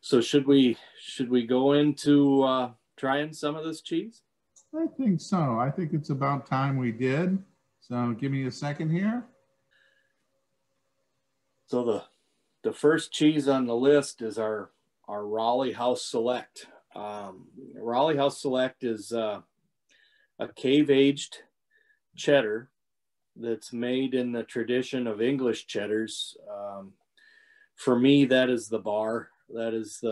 So should we go into trying some of this cheese? I think so. I think it's about time we did. So give me a second here. So the first cheese on the list is our Roelli House Select. Roelli House Select is a cave-aged cheddar that's made in the tradition of English cheddars. For me, that is the bar. That is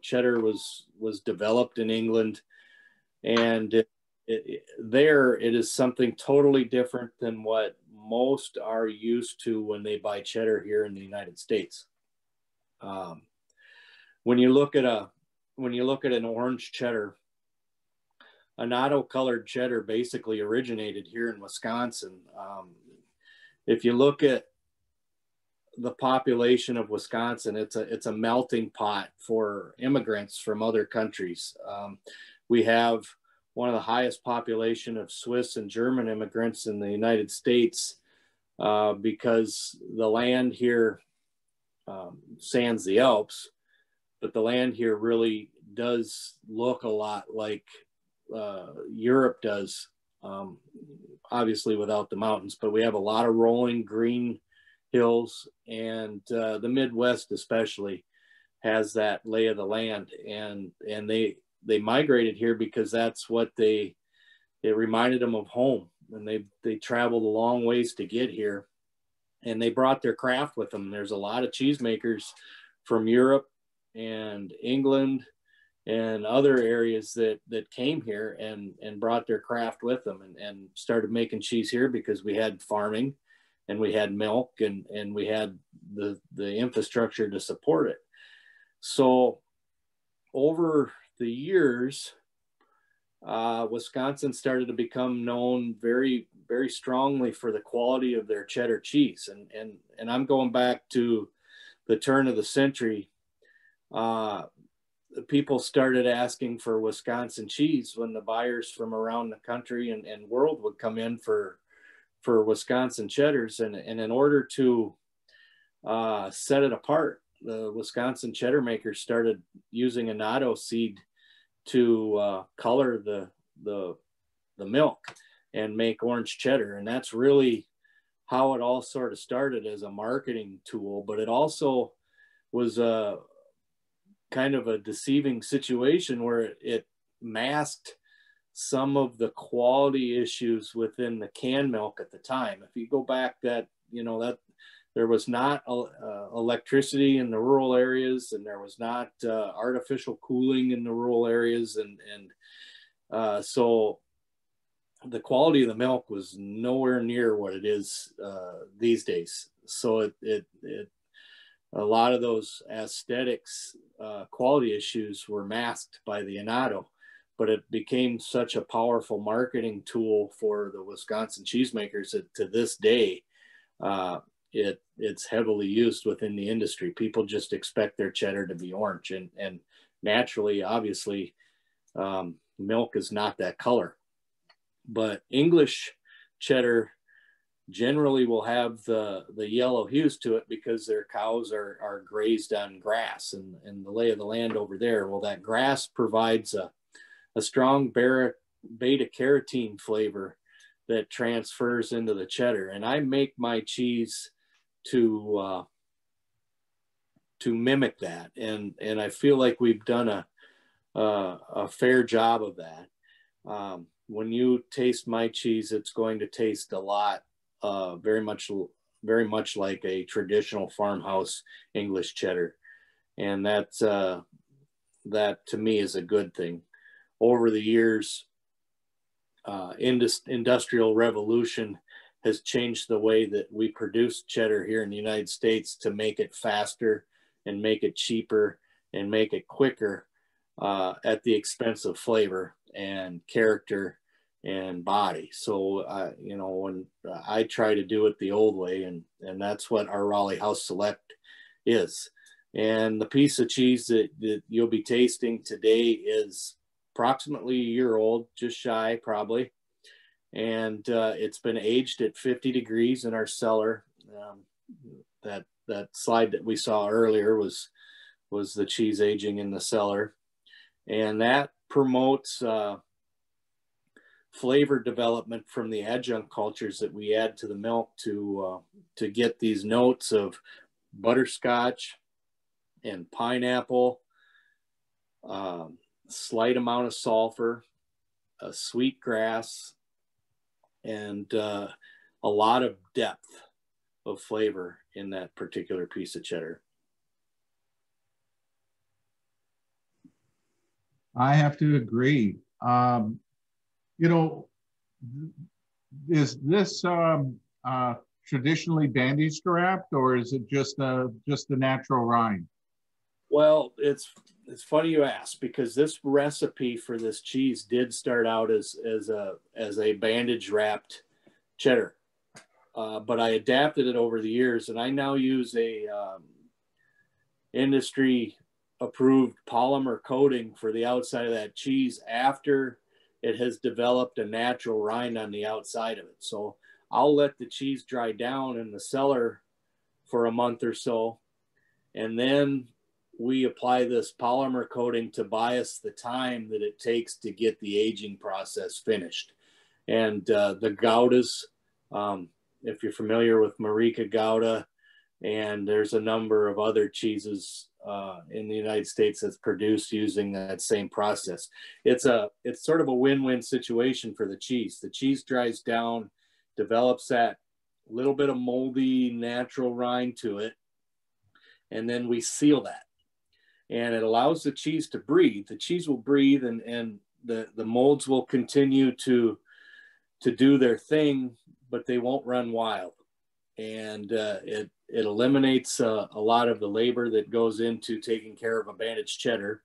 cheddar was developed in England, and it is something totally different than what most are used to when they buy cheddar here in the United States. When you look at an orange cheddar, annatto colored cheddar basically originated here in Wisconsin. If you look at the population of Wisconsin, it's a melting pot for immigrants from other countries. We have one of the highest population of Swiss and German immigrants in the United States because the land here sans the Alps, but the land here really does look a lot like Europe does, obviously without the mountains, but we have a lot of rolling green hills, and the Midwest especially has that lay of the land, and they migrated here because that's what it reminded them of home, and they traveled a long ways to get here, and they brought their craft with them. There's a lot of cheesemakers from Europe and England and other areas that came here and brought their craft with them and started making cheese here because we had farming and we had milk and we had the infrastructure to support it. So over the years, Wisconsin started to become known very, very strongly for the quality of their cheddar cheese. And I'm going back to the turn of the century. People started asking for Wisconsin cheese when the buyers from around the country and world would come in for Wisconsin cheddars. And in order to set it apart, the Wisconsin cheddar makers started using annatto seed to color the milk and make orange cheddar. And that's really how it all sort of started as a marketing tool, but it also was a kind of a deceiving situation where it masked some of the quality issues within the canned milk at the time. If you go back that there was not electricity in the rural areas, and there was not artificial cooling in the rural areas. And so the quality of the milk was nowhere near what it is these days. So a lot of those aesthetics, quality issues were masked by the annatto, but it became such a powerful marketing tool for the Wisconsin cheesemakers that to this day, it's heavily used within the industry. People just expect their cheddar to be orange, and naturally, obviously, milk is not that color. But English cheddar generally will have the yellow hues to it because their cows are grazed on grass and the lay of the land over there. Well, that grass provides a strong beta carotene flavor that transfers into the cheddar. And I make my cheese to mimic that. And I feel like we've done a fair job of that. When you taste my cheese, it's going to taste a lot, very much like a traditional farmhouse English cheddar. And that to me is a good thing. Over the years, industrial revolution has changed the way that we produce cheddar here in the United States to make it faster and make it cheaper and make it quicker at the expense of flavor and character and body. So, when I try to do it the old way, and that's what our Roelli House Select is. And the piece of cheese that you'll be tasting today is approximately a year old, just shy probably. And it's been aged at 50 degrees in our cellar. That slide that we saw earlier was was the cheese aging in the cellar. And that promotes flavor development from the adjunct cultures that we add to the milk to get these notes of butterscotch and pineapple, slight amount of sulfur, a sweet grass, and a lot of depth of flavor in that particular piece of cheddar. I have to agree. You know, is this traditionally bandaged wrapped, or is it just the natural rind? Well, it's funny you ask, because this recipe for this cheese did start out as a bandage wrapped cheddar, but I adapted it over the years, and I now use a industry approved polymer coating for the outside of that cheese after it has developed a natural rind on the outside of it. So I'll let the cheese dry down in the cellar for a month or so, and then we apply this polymer coating to bias the time that it takes to get the aging process finished. And the Goudas, if you're familiar with Mitica Gouda, and there's a number of other cheeses in the United States that's produced using that same process. It's sort of a win-win situation for the cheese. The cheese dries down, develops that little bit of moldy natural rind to it, and then we seal that. And it allows the cheese to breathe. The cheese will breathe, and the molds will continue to do their thing, but they won't run wild. And it eliminates a lot of the labor that goes into taking care of a bandaged cheddar.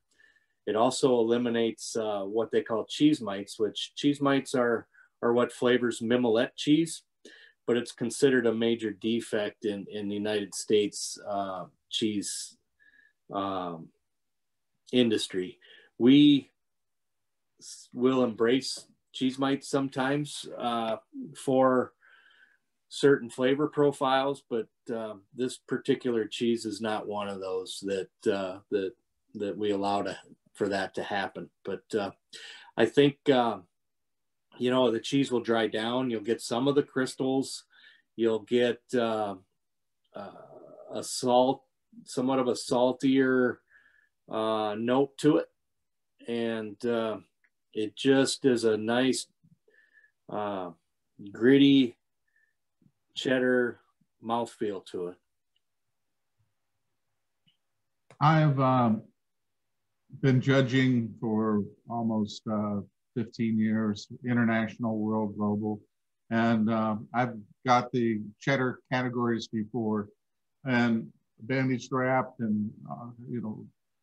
It also eliminates what they call cheese mites, which cheese mites are what flavors mimolette cheese, but it's considered a major defect in the United States cheese industry. We will embrace cheese mites sometimes for certain flavor profiles, but this particular cheese is not one of those that we allow for that to happen. But I think the cheese will dry down. You'll get some of the crystals. You'll get somewhat of a saltier note to it, and it just is a nice gritty cheddar mouthfeel to it. I've been judging for almost 15 years, international, world, global, and I've got the cheddar categories before, and bandaged wrapped, and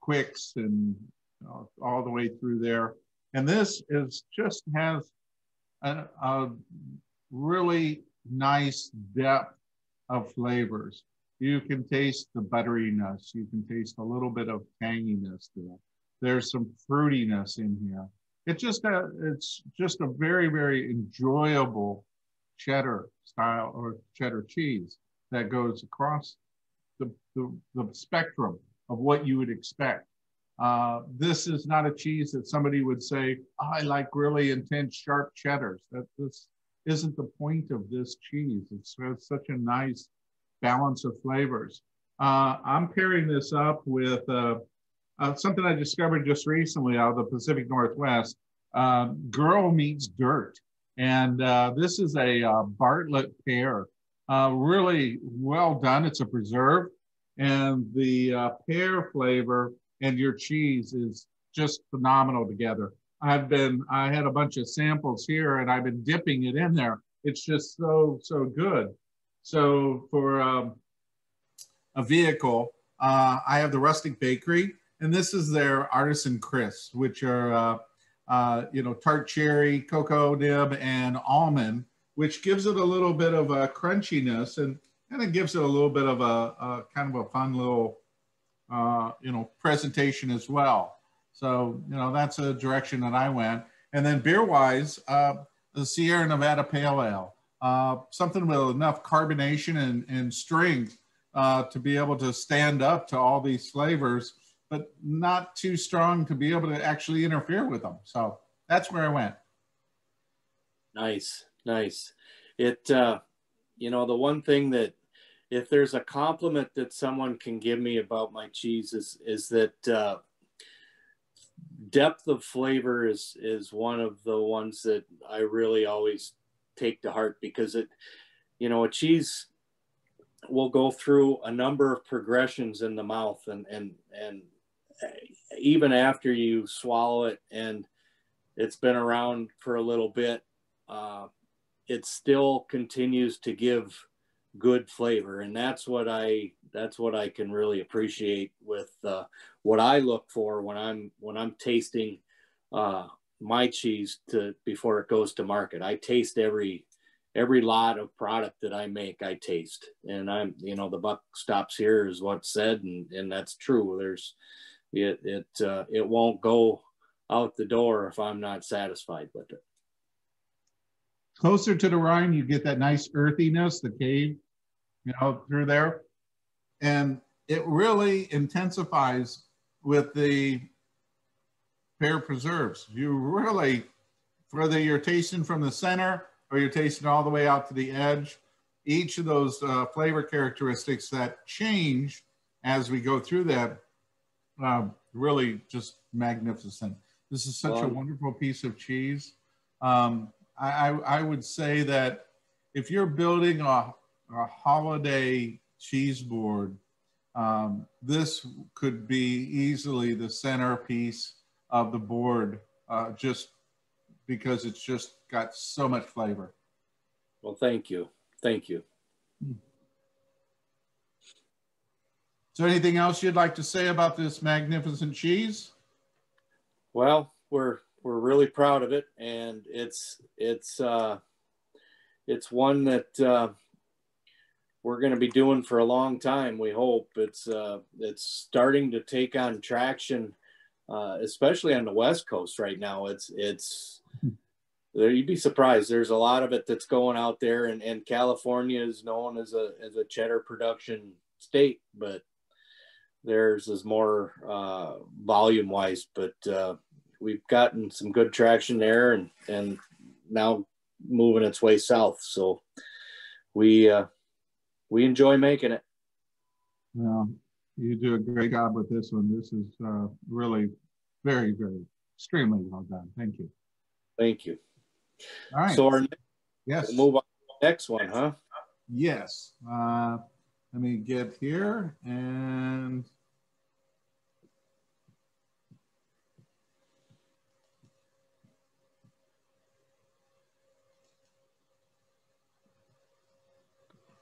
quicks, and all the way through there. And this just has a really nice depth of flavors. You can taste the butteriness. You can taste a little bit of tanginess to it. There's some fruitiness in here. It's just a very, very enjoyable cheddar style or cheddar cheese that goes across the spectrum of what you would expect. This is not a cheese that somebody would say, oh, I like really intense, sharp cheddars. This isn't the point of this cheese. It's such a nice balance of flavors. I'm pairing this up with something I discovered just recently out of the Pacific Northwest. Girl Meets Dirt. And this is a Bartlett pear. Really well done. It's a preserve. And the pear flavor and your cheese is just phenomenal together. I had a bunch of samples here, and I've been dipping it in there. It's just so good. So for a vehicle, I have the Rustic Bakery, and this is their Artisan crisps, which are tart cherry, cocoa nib, and almond, which gives it a little bit of a crunchiness, and it gives it a little bit of a kind of a fun little presentation as well. So, that's a direction that I went. And then beer-wise, the Sierra Nevada Pale Ale, something with enough carbonation and strength to be able to stand up to all these flavors. but not too strong to be able to actually interfere with them. So that's where I went. Nice, nice. It, you know, the one thing that, if there's a compliment that someone can give me about my cheese is that depth of flavor is one of the ones that I really always take to heart, because it, you know, a cheese will go through a number of progressions in the mouth, and even after you swallow it and it's been around for a little bit, it still continues to give good flavor. And that's what I can really appreciate with what I look for when I'm tasting my cheese before it goes to market. I taste every lot of product that I make. I taste, and you know, the buck stops here is what's said, and that's true. It won't go out the door if I'm not satisfied with it. Closer to the rind, you get that nice earthiness, the cave, you know, through there. And it really intensifies with the pear preserves. You really, whether you're tasting from the center or you're tasting all the way out to the edge, each of those flavor characteristics that change as we go through that, really just magnificent. This is such a wonderful piece of cheese. I would say that if you're building a holiday cheese board, this could be easily the centerpiece of the board, just because it's just got so much flavor. Well, thank you. Thank you. Is there anything else you'd like to say about this magnificent cheese? Well, we're really proud of it, and it's one that we're going to be doing for a long time. We hope. It's starting to take on traction, especially on the West Coast right now. It's you'd be surprised. There's a lot of it that's going out there, and California is known as a cheddar production state, but theirs is more volume wise. But we've gotten some good traction there, and now moving its way south. So we enjoy making it. Well, you do a great job with this one. This is really very, very extremely well done. Thank you. Thank you. All right. So yes, we'll move on to the next one, huh? Yes. Let me get here and.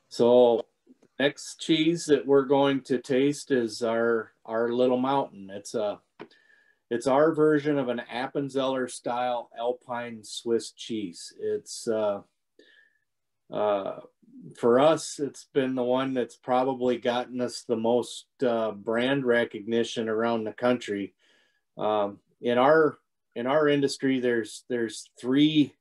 So next cheese that we're going to taste is our Little Mountain. It's our version of an Appenzeller style Alpine Swiss cheese. It's for us, it's been the one that's probably gotten us the most brand recognition around the country. In our industry, there's three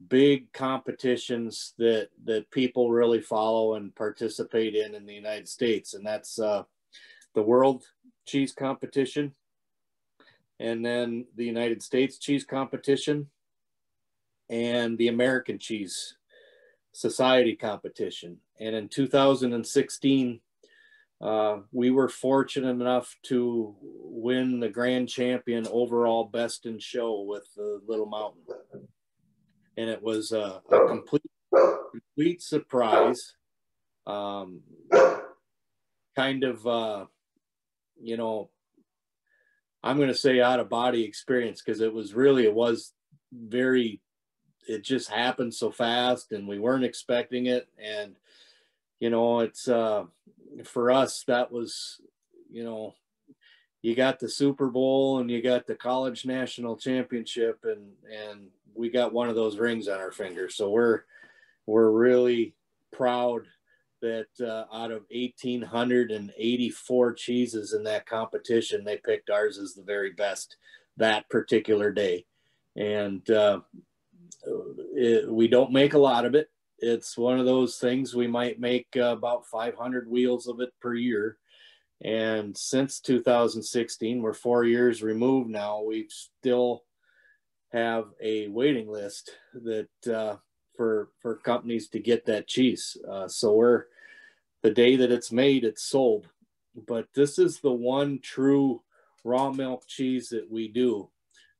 big competitions that people really follow and participate in the United States, and that's the World Cheese Competition, and then the United States Cheese Competition, and the American Cheese Society Competition. And in 2016, we were fortunate enough to win the grand champion overall best in show with the Little Mountain. And it was a complete surprise. Kind of, you know, I'm going to say out of body experience, because it was it just happened so fast and we weren't expecting it. And, you know, it's, for us, that was, you know, you got the Super Bowl and you got the college national championship, and we got one of those rings on our finger. So we're really proud that out of 1,884 cheeses in that competition, they picked ours as the very best that particular day. And we don't make a lot of it. It's one of those things, we might make about 500 wheels of it per year. And since 2016, we're 4 years removed now, we still have a waiting list that for companies to get that cheese. So the day that it's made, it's sold. But this is the one true raw milk cheese that we do.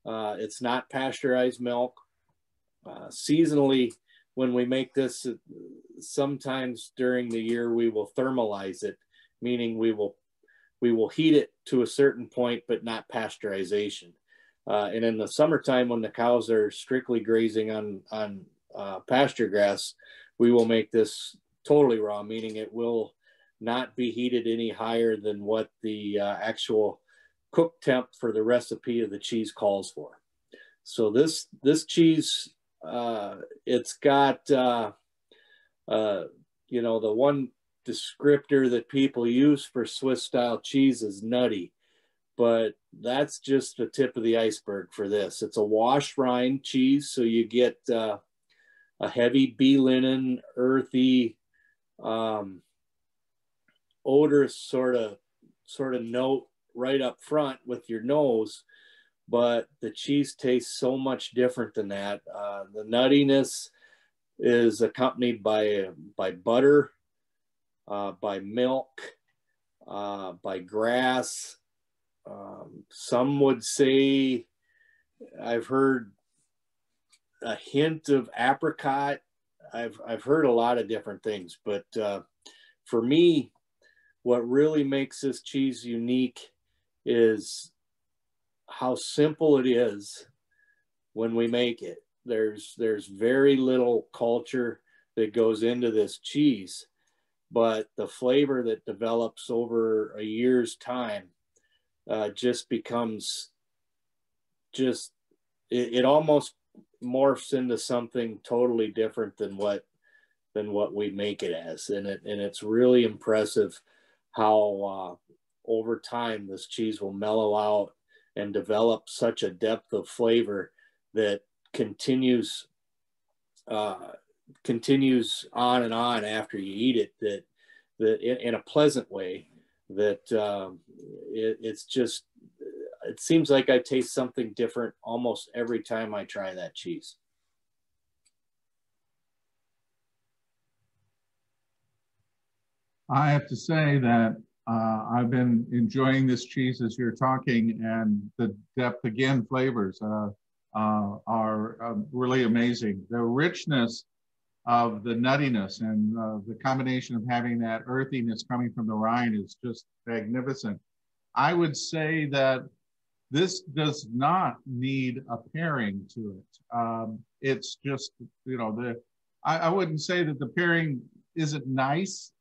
It's not pasteurized milk. Seasonally, when we make this, sometimes during the year we will thermalize it, meaning we will heat it to a certain point, but not pasteurization. And in the summertime, when the cows are strictly grazing on pasture grass, we will make this totally raw, meaning it will not be heated any higher than what the actual cook temp for the recipe of the cheese calls for. So this cheese, it's got the one descriptor that people use for Swiss style cheese is nutty, but that's just the tip of the iceberg for this. It's a washed rind cheese, so you get a heavy bee linen, earthy, odorous sort of note right up front with your nose, but the cheese tastes so much different than that. The nuttiness is accompanied by butter, by milk, by grass. Some would say, I've heard a hint of apricot. I've heard a lot of different things, but for me, what really makes this cheese unique is how simple it is when we make it. There's very little culture that goes into this cheese, but the flavor that develops over a year's time just becomes it almost morphs into something totally different than what we make it as. And it's really impressive how over time this cheese will mellow out and develop such a depth of flavor that continues on and on after you eat it, that in a pleasant way, that it's just, it seems like I taste something different almost every time I try that cheese. I have to say that I've been enjoying this cheese as you're talking, and the depth, again, flavors are really amazing. The richness of the nuttiness and the combination of having that earthiness coming from the rind is just magnificent. I would say that this does not need a pairing to it. It's just, I wouldn't say that the pairing isn't nice,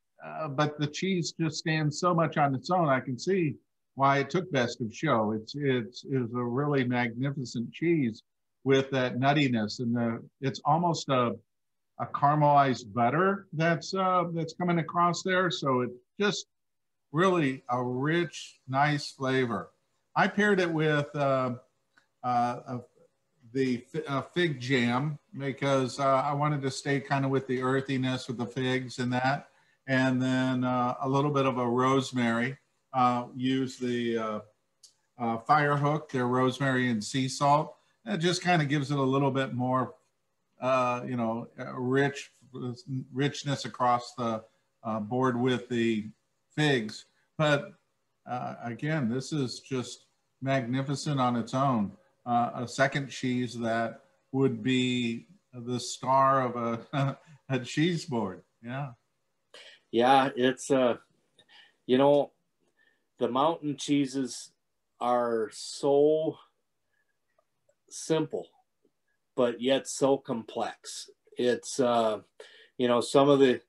but the cheese just stands so much on its own. I can see why it took Best of Show. It's a really magnificent cheese with that nuttiness, and it's almost a caramelized butter that's coming across there. So it's just really a rich, nice flavor. I paired it with the fig jam because I wanted to stay kind of with the earthiness with the figs and that. And then a little bit of a rosemary. Use the Firehook, their rosemary and sea salt. It just kind of gives it a little bit more, richness across the board with the figs. But again, this is just magnificent on its own. A second cheese that would be the star of a cheese board. Yeah. Yeah, it's the mountain cheeses are so simple, but yet so complex. It's some of the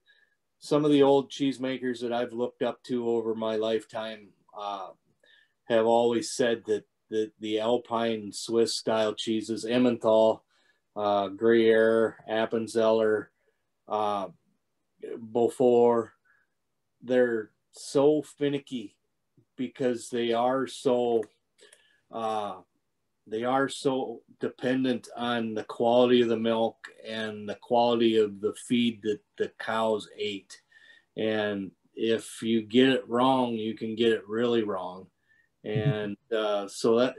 old cheesemakers that I've looked up to over my lifetime have always said that the Alpine Swiss style cheeses, Emmental, Gruyere, Appenzeller, Beaufort, they're so finicky because they are so dependent on the quality of the milk and the quality of the feed that the cows ate. And if you get it wrong, you can get it really wrong. And so that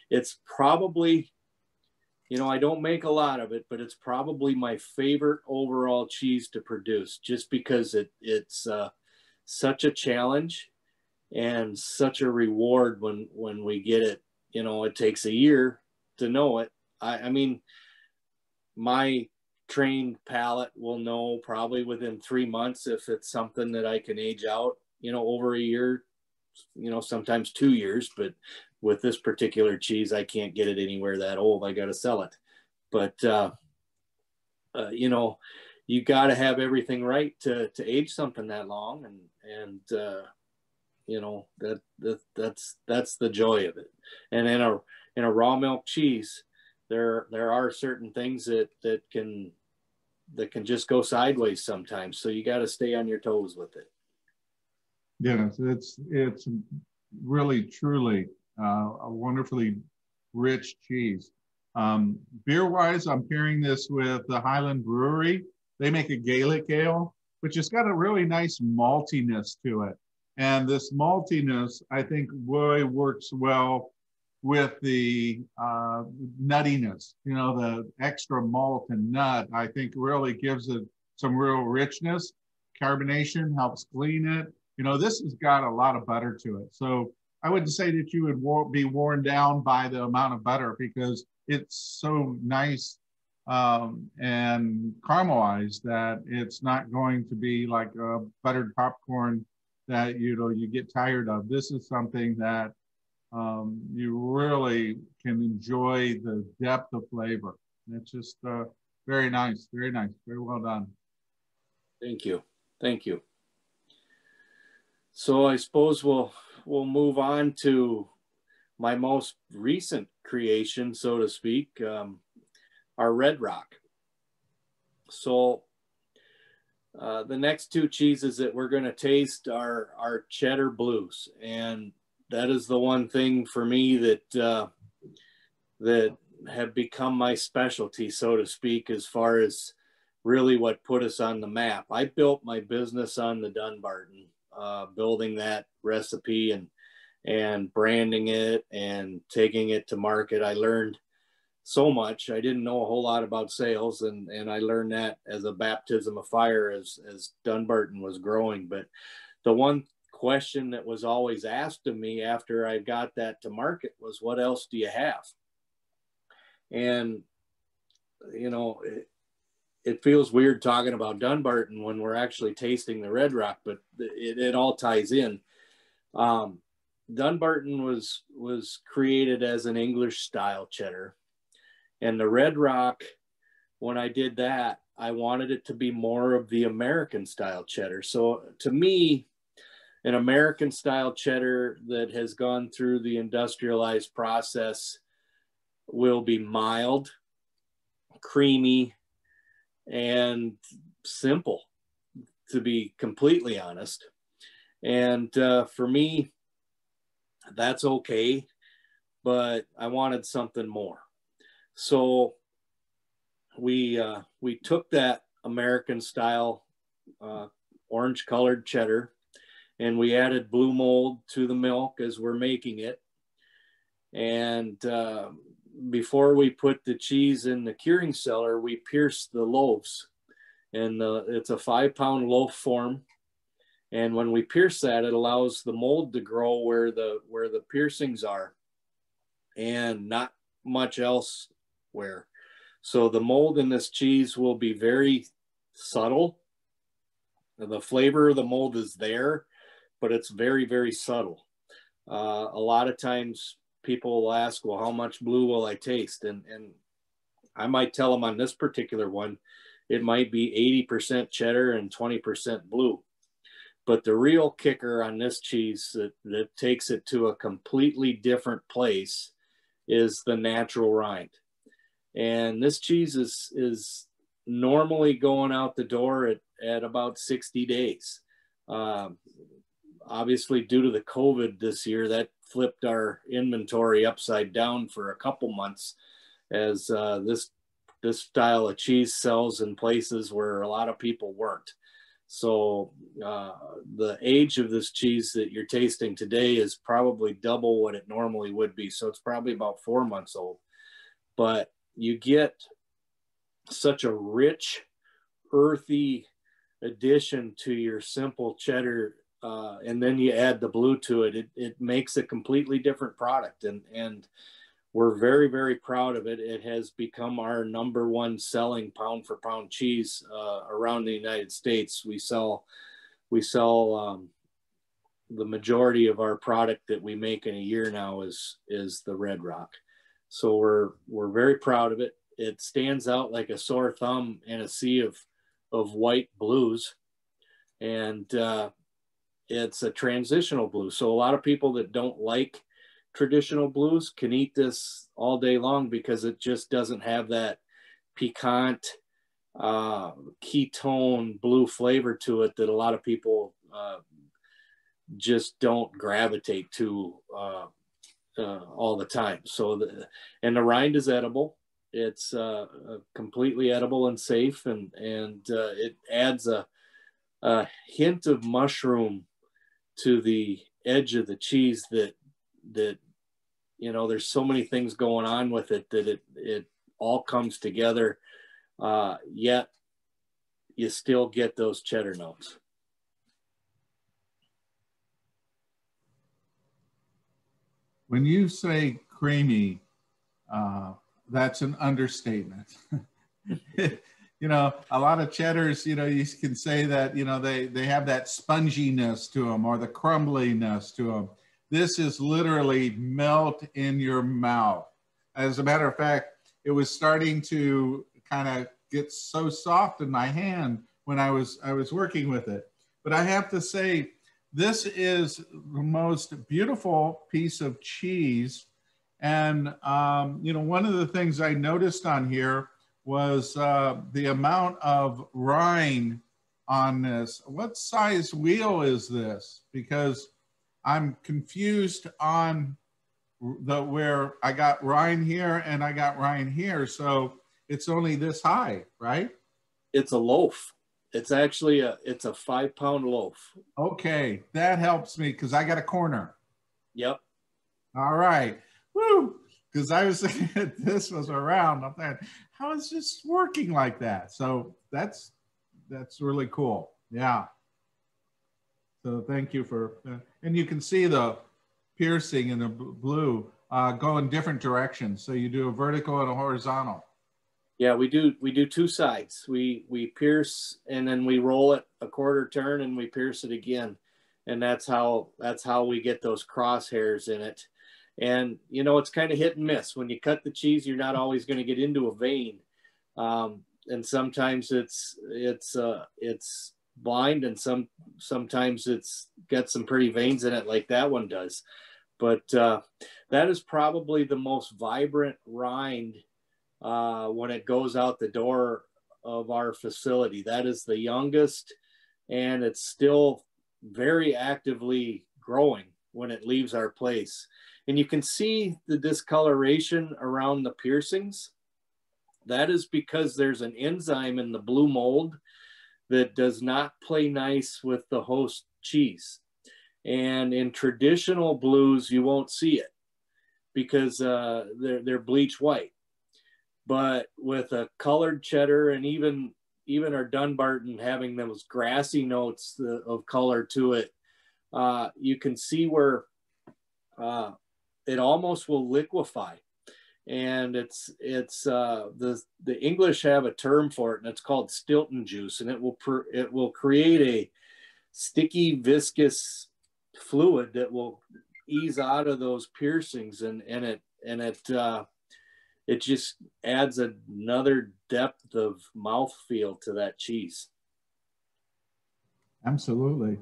it's probably, you know, I don't make a lot of it, but it's probably my favorite overall cheese to produce, just because it's such a challenge and such a reward when we get it. You know, it takes a year to know it. I mean, my trained palate will know probably within 3 months if it's something that I can age out, you know, over a year, you know, sometimes 2 years. But with this particular cheese, I can't get it anywhere that old. I got to sell it. But, you know, you got to have everything right to age something that long. And you know, that's the joy of it. And in a raw milk cheese, there are certain things that can just go sideways sometimes. So you got to stay on your toes with it. Yeah, it's really truly a wonderfully rich cheese. Beer wise, I'm pairing this with the Highland Brewery. They make a Gaelic ale, which has got a really nice maltiness to it. And this maltiness, I think, really works well with the nuttiness. You know, the extra malt and nut, I think, really gives it some real richness. Carbonation helps clean it. You know, this has got a lot of butter to it. So I wouldn't say that you would be worn down by the amount of butter, because it's so nice and caramelized that it's not going to be like a buttered popcorn that, you know, you get tired of. This is something that you really can enjoy the depth of flavor. It's just very nice, very well done. Thank you. Thank you. So I suppose we'll move on to my most recent creation, so to speak, our Red Rock. So the next two cheeses that we're going to taste are Cheddar Blues, and that is the one thing for me that that have become my specialty, so to speak, as far as really what put us on the map. I built my business on the Dunbarton, building that recipe and branding it and taking it to market. I learned so much. I didn't know a whole lot about sales, and I learned that as a baptism of fire as Dunbarton was growing. But the one question that was always asked of me after I got that to market was, what else do you have? And, you know, it feels weird talking about Dunbarton when we're actually tasting the Red Rock, but it all ties in. Dunbarton was created as an English style cheddar. And the Red Rock, when I did that, I wanted it to be more of the American style cheddar. So to me, an American style cheddar that has gone through the industrialized process will be mild, creamy, and simple, to be completely honest. And for me, that's okay, but I wanted something more. So we took that American style orange colored cheddar, and we added blue mold to the milk as we're making it. And before we put the cheese in the curing cellar, we pierced the loaves, and it's a 5-pound loaf form. And when we pierce that, it allows the mold to grow where the piercings are, and not much else where. So the mold in this cheese will be very subtle. The flavor of the mold is there, but it's very, very subtle. A lot of times people will ask, well, how much blue will I taste? And I might tell them on this particular one, it might be 80% cheddar and 20% blue. But the real kicker on this cheese that takes it to a completely different place is the natural rind. And this cheese is normally going out the door at about 60 days. Obviously, due to the COVID this year, that flipped our inventory upside down for a couple months, as this style of cheese sells in places where a lot of people weren't. So the age of this cheese that you're tasting today is probably double what it normally would be. So it's probably about 4 months old. But you get such a rich, earthy addition to your simple cheddar, and then you add the blue to it. It makes a completely different product, and we're very, very proud of it. It has become our #1 selling pound for pound cheese around the United States. We sell the majority of our product that we make in a year now is the Red Rock. So we're very proud of it. It stands out like a sore thumb in a sea of white blues, and it's a transitional blue. So a lot of people that don't like traditional blues can eat this all day long because it just doesn't have that piquant ketone blue flavor to it that a lot of people just don't gravitate to all the time. So the rind is edible. It's completely edible and safe, and it adds a hint of mushroom to the edge of the cheese that there's so many things going on with it that it all comes together, yet you still get those cheddar notes. When you say creamy, that's an understatement. A lot of cheddars, you can say that, they have that sponginess to them or the crumbliness to them. This is literally melt in your mouth. As a matter of fact, it was starting to kind of get so soft in my hand when I was working with it. But I have to say, this is the most beautiful piece of cheese. And, one of the things I noticed on here was the amount of rind on this. What size wheel is this? Because I'm confused on where I got rind here and I got rind here. So it's only this high, right? It's a loaf. It's actually it's a 5-pound loaf. Okay, that helps me because I got a corner. Yep. All right. Woo! Because I was thinking this was around. I'm thinking, how is this working like that? So that's really cool. Yeah. So thank you for, and you can see the piercing in the blue go in different directions. So you do a vertical and a horizontal. Yeah, we do 2 sides. We pierce and then we roll it a quarter turn and we pierce it again, and that's how we get those crosshairs in it. And it's kind of hit and miss. When you cut the cheese, you're not always going to get into a vein, and sometimes it's blind, and sometimes it's got some pretty veins in it, like that one does. But that is probably the most vibrant rind when it goes out the door of our facility. That is the youngest, and it's still very actively growing when it leaves our place. And you can see the discoloration around the piercings. That is because there's an enzyme in the blue mold that does not play nice with the host cheese. And in traditional blues, you won't see it because they're bleach white. But with a colored cheddar, and even our Dunbarton having those grassy notes of color to it, you can see where it almost will liquefy. And it's the English have a term for it, and it's called Stilton juice, and it will create a sticky, viscous fluid that will ease out of those piercings, and it just adds another depth of mouthfeel to that cheese. Absolutely.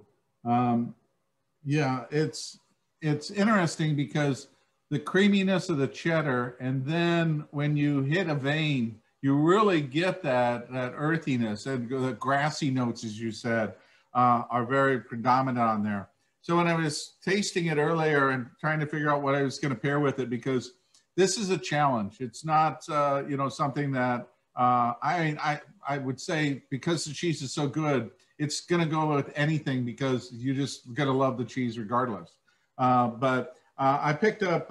Yeah, it's interesting because the creaminess of the cheddar, and then when you hit a vein, you really get that earthiness, and the grassy notes, as you said, are very predominant on there. So when I was tasting it earlier and trying to figure out what I was going to pair with it, because this is a challenge. It's not something that I would say, because the cheese is so good, it's going to go with anything because you just got to love the cheese regardless. But I picked up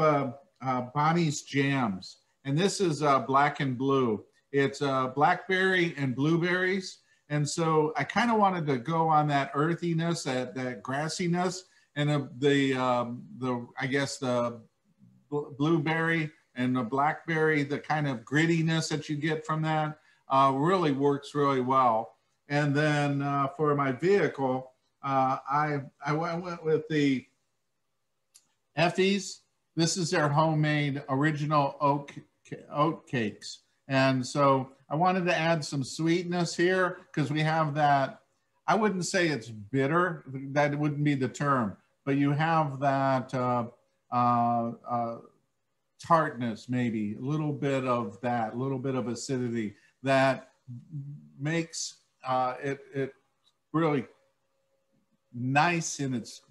Bonnie's Jams, and this is black and blue. It's blackberry and blueberries. And so I kind of wanted to go on that earthiness, that grassiness, and I guess the blueberry and the blackberry, the kind of grittiness that you get from that really works really well. And then for my vehicle, I went with the Effie's. This is their homemade original oat cakes. And so I wanted to add some sweetness here because we have that, I wouldn't say it's bitter, that wouldn't be the term, but you have that tartness, maybe a little bit of that, a little bit of acidity that makes it really nice in its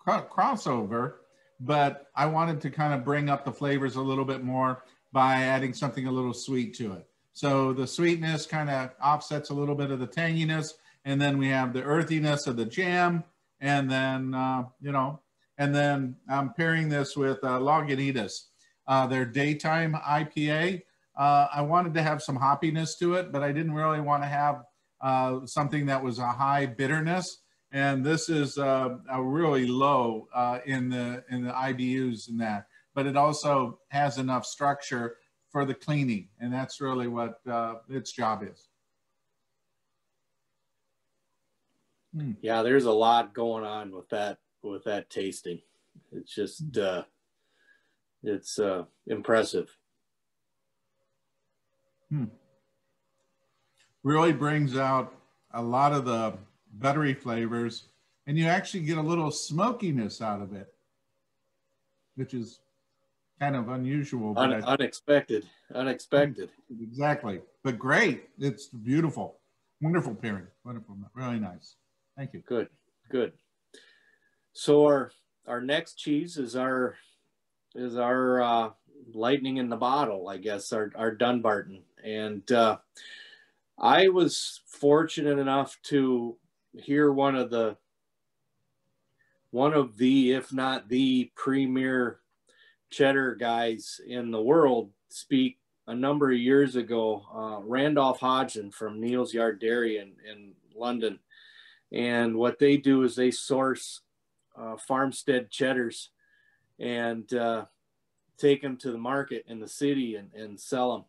crossover. But I wanted to kind of bring up the flavors a little bit more by adding something a little sweet to it. So the sweetness kind of offsets a little bit of the tanginess, and then we have the earthiness of the jam, and then and then I'm pairing this with Lagunitas, their daytime IPA. I wanted to have some hoppiness to it, but I didn't really want to have something that was a high bitterness. And this is a really low in the IBUs in that, but it also has enough structure for the cleaning, and that's really what its job is. Yeah, there's a lot going on with that tasting. It's just it's impressive. Really brings out a lot of the buttery flavors, and you actually get a little smokiness out of it, which is kind of unusual. But Unexpected. Exactly, but great. It's beautiful. Wonderful pairing. Wonderful. Really nice. Thank you. Good. So our next cheese is our lightning in the bottle, I guess, our Dunbarton. And I was fortunate enough to hear one of the, if not the premier cheddar guys in the world speak a number of years ago, Randolph Hodgson from Neal's Yard Dairy in London. And what they do is they source farmstead cheddars and take them to the market in the city and sell them.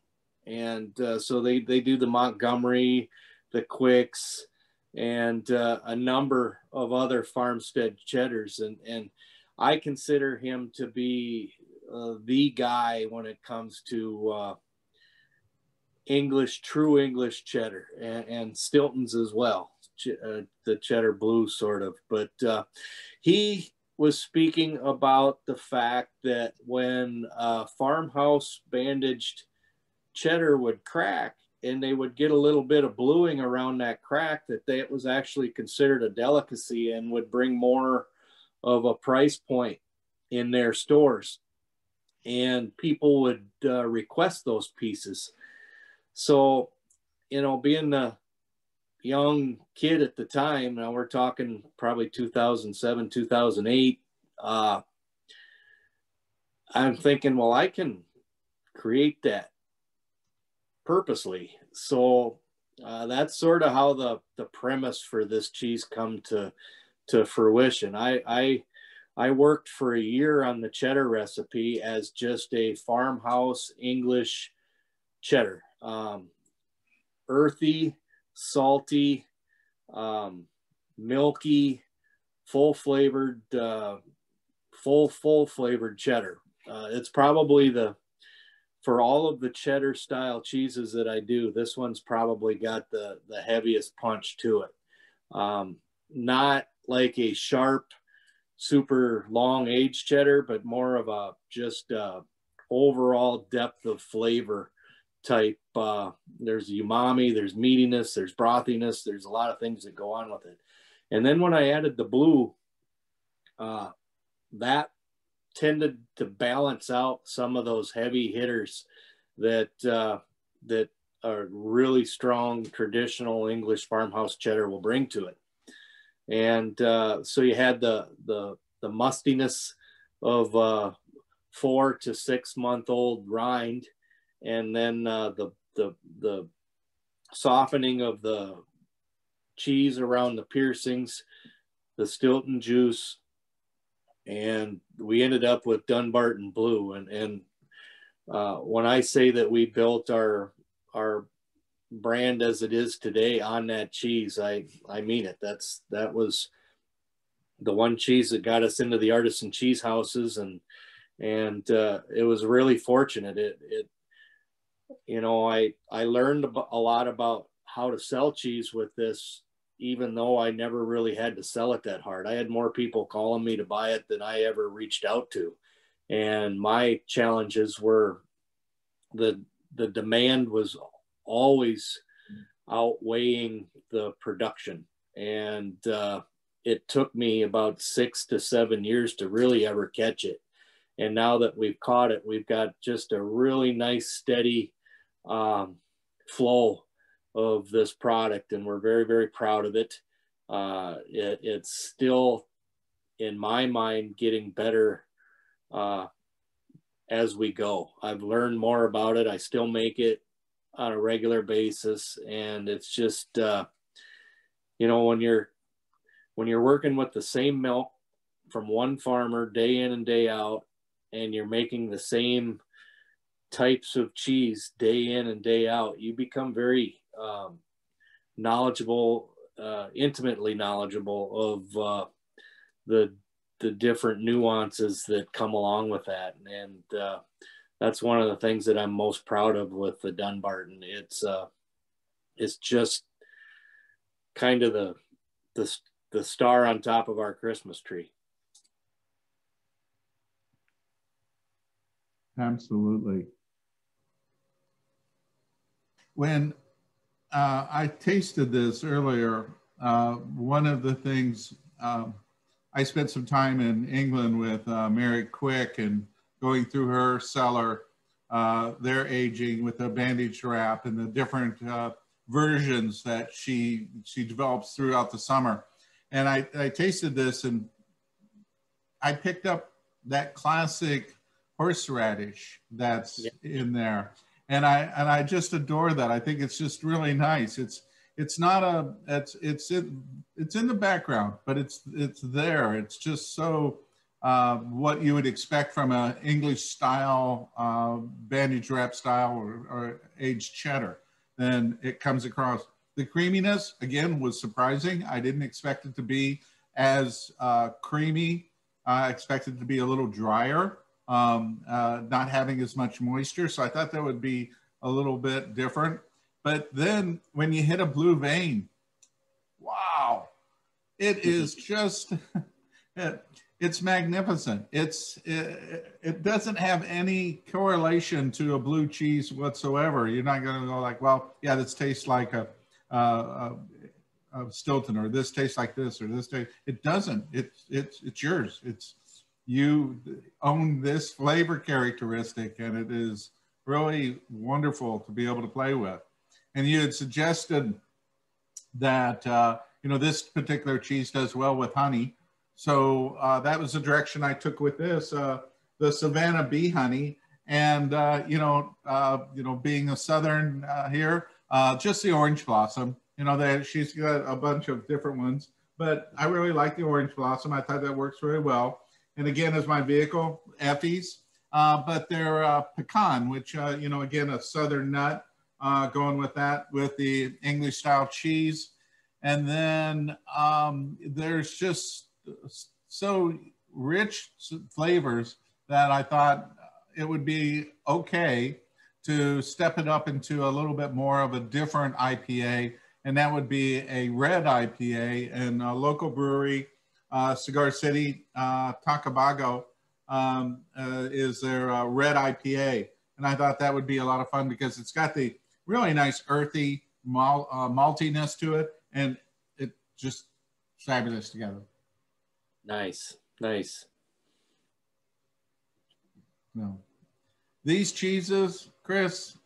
And so they do the Montgomery, the Quicks, and a number of other farmstead cheddars. And I consider him to be the guy when it comes to true English cheddar, and Stilton's as well, the cheddar blue sort of. But he was speaking about the fact that when farmhouse bandaged cheddar would crack and they would get a little bit of bluing around that crack, that it was actually considered a delicacy and would bring more of a price point in their stores. And people would request those pieces. So, being the young kid at the time, now we're talking probably 2007, 2008, I'm thinking, well, I can create that purposely. So that's sort of how the premise for this cheese come to fruition. I worked for a year on the cheddar recipe as just a farmhouse English cheddar. Earthy, salty, milky, full flavored cheddar. It's probably for all of the cheddar style cheeses that I do, this one's probably got the heaviest punch to it. Not like a sharp, super long aged cheddar, but more of a just overall depth of flavor type. There's umami, there's meatiness, there's brothiness, there's a lot of things that go on with it. And then when I added the blue, that tended to balance out some of those heavy hitters that are really strong traditional English farmhouse cheddar will bring to it. And so you had the mustiness of 4 to 6 month old rind, and then the softening of the cheese around the piercings, the Stilton juice, and we ended up with Dunbarton Blue. And when I say that we built our brand as it is today on that cheese, I mean it. That was the one cheese that got us into the Artisan cheese houses, and it was really fortunate. It you know, I learned a lot about how to sell cheese with this, even though I never really had to sell it that hard. I had more people calling me to buy it than I ever reached out to. And my challenges were the demand was always outweighing the production. And it took me about 6 to 7 years to really ever catch it. And now that we've caught it, we've got just a really nice, steady flow of this product, and we're very, very proud of it. It's still, in my mind, getting better as we go. I've learned more about it. I still make it on a regular basis, and it's just you know, when you're working with the same milk from one farmer day in and day out, and you're making the same types of cheese day in and day out, you become very knowledgeable, intimately knowledgeable of the different nuances that come along with that. And that's one of the things that I'm most proud of with the Dunbarton. It's just kind of the star on top of our Christmas tree. Absolutely. When I tasted this earlier, one of the things, I spent some time in England with Mary Quick and going through her cellar, their aging with the bandage wrap and the different versions that she develops throughout the summer. And I tasted this, and I picked up that classic horseradish that's in there. And I just adore that. I think it's just really nice. It's not a, it's in the background, but it's there. It's just so what you would expect from an English style, bandage wrap style or aged cheddar. Then it comes across. The creaminess, again, was surprising. I didn't expect it to be as creamy. I expected it to be a little drier, not having as much moisture. So I thought that would be a little bit different. But then when you hit a blue vein, wow, it is just, it's magnificent. It doesn't have any correlation to a blue cheese whatsoever. You're not going to go like, well, yeah, this tastes like a Stilton, or this tastes like this, or this tastes. It doesn't. It's yours. You own this flavor characteristic, and it is really wonderful to be able to play with. And you had suggested that this particular cheese does well with honey. So that was the direction I took with this, the Savannah bee honey, and being a Southern here, just the orange blossom. She's got a bunch of different ones, but I really like the orange blossom. I thought that works very well. And again, as my vehicle, Effie's, but they're pecan, which again, a Southern nut, going with that with the English style cheese. And then there's just so rich flavors that I thought it would be okay to step it up into a little bit more of a different IPA, and that would be a red IPA. And a local brewery, Cigar City, Tacabago, is their red IPA. And I thought that would be a lot of fun because it's got the really nice earthy maltiness to it, and it just fabulous together. Nice. No. These cheeses, Chris,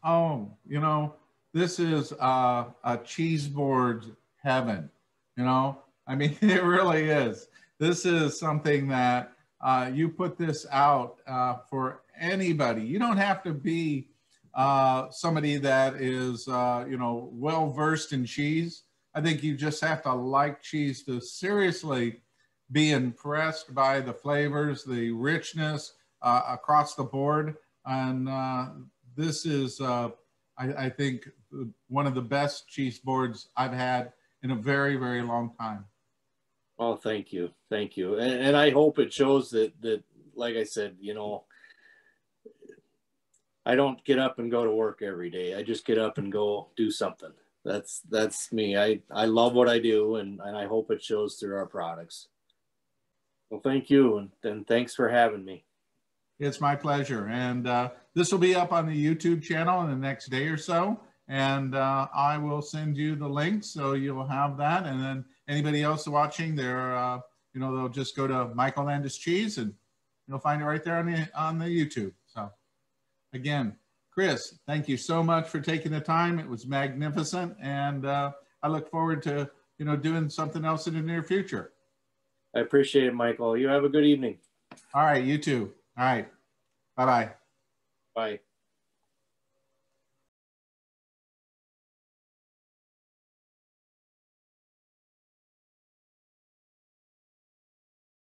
this is a cheese board heaven. I mean, it really is. This is something that you put this out for anybody. You don't have to be somebody that is, you know, well versed in cheese. I think you just have to like cheese to seriously be impressed by the flavors, the richness across the board. And this is, I think, one of the best cheese boards I've had in a very, very long time. Oh, thank you. Thank you. And I hope it shows that, like I said, you know, I don't get up and go to work every day. I just get up and go do something. That's me. I love what I do, and I hope it shows through our products. Well, thank you, and thanks for having me. It's my pleasure. And this will be up on the YouTube channel in the next day or so. And I will send you the link so you'll have that. And then anybody else watching, they're, you know, they'll just go to Michael Landis Cheese and you'll find it right there on the YouTube. So again, Chris, thank you so much for taking the time. It was magnificent. And I look forward to, you know, doing something else in the near future. I appreciate it, Michael. You have a good evening. All right, you too. All right. Bye-bye. Bye.